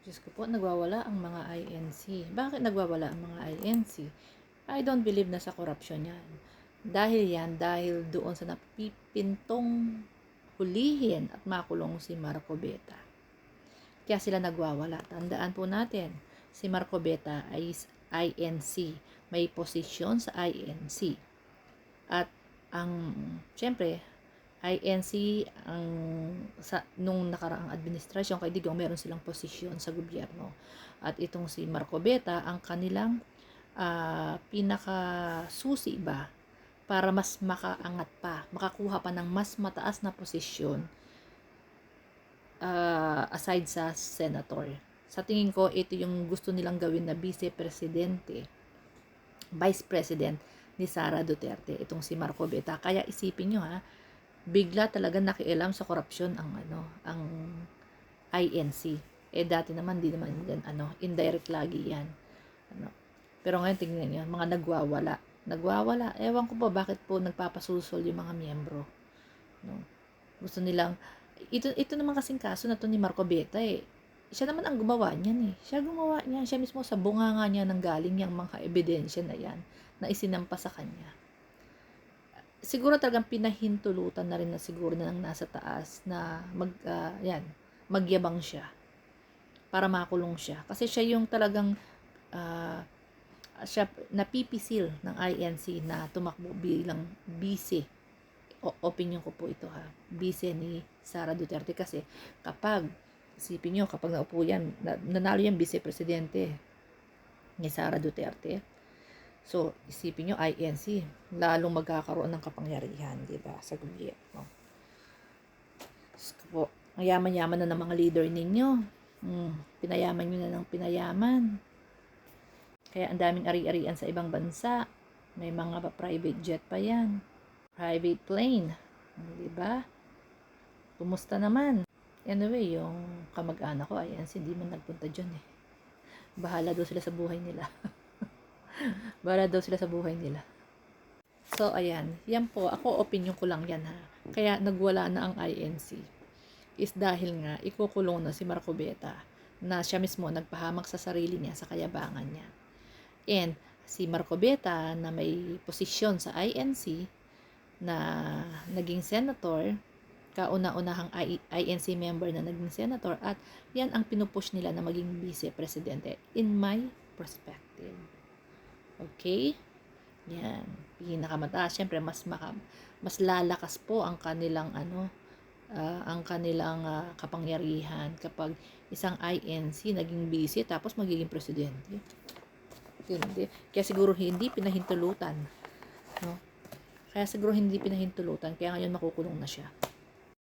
Diyos ko po, nagwawala ang mga INC. Bakit nagwawala ang mga INC? I don't believe na sa korupsyon yan. Dahil doon sa napipintong hulihin at makulong si Marco Beta. Kaya sila nagwawala. Tandaan po natin, si Marco Beta ay INC. May posisyon sa INC. At syempre, INC nung nakaraang administrasyon kay Digong meron silang posisyon sa gobyerno. At itong si Marco Beta ang kanilang pinakasusi ba para mas makaangat pa, makakuha pa ng mas mataas na posisyon aside sa senator. Sa tingin ko, ito yung gusto nilang gawin na vice president ni Sara Duterte, itong si Marco Beta. Kaya isipin nyo bigla talaga nakialam sa korupsyon ang INC. Dati naman di naman yan indirect lagi yan. Pero ngayon tingnan niyo, mga nagwawala. Ewan ko pa bakit po nagpapasusol yung mga miyembro. Gusto nilang ito naman kasing kaso na to ni Marco Beta siya naman ang gumawa niyan Siya gumawa niyan, siya mismo sa bunganga niya nang galing yung mga ebidensya na yan na isinampa sa kanya. Siguro talagang pinahintulutan na rin na siguro na ng nasa taas na magyabang siya para makulong siya. Kasi siya yung talagang siya napipisil ng INC na tumakbo bilang vice. Opinion ko po ito vice ni Sara Duterte. Kasi isipin nyo, kapag naupo yan, nanalo yung vice presidente ni Sara Duterte. So, isipin nyo, INC, lalong magkakaroon ng kapangyarihan, di ba, sa gobyerno. So, ang yaman-yaman na ng mga leader ninyo. Pinayaman nyo na ng pinayaman. Kaya ang daming ari-arian sa ibang bansa. May mga private jet pa yan. Private plane. Di ba? Kumusta naman? Anyway, yung kamag-anak ko, INC, hindi man nagpunta dyan Bahala daw sila sa buhay nila. So, ayan. Yan po. Ako, opinion ko lang yan Kaya, nagwala na ang INC. Is dahil nga, ikukulong na si Marco Beta na siya mismo nagpahamak sa sarili niya, sa kayabangan niya. And, si Marco Beta na may posisyon sa INC na naging senator, kauna-unahang INC member na naging senator, at yan ang pinupush nila na maging vice-presidente in my perspective. Okay? Yan. Pinakamataas. Siyempre, mas lalakas po ang kanilang kapangyarihan kapag isang INC naging vice tapos magiging presidente. Hindi. Kaya siguro hindi pinahintulutan. Kaya ngayon makukulong na siya.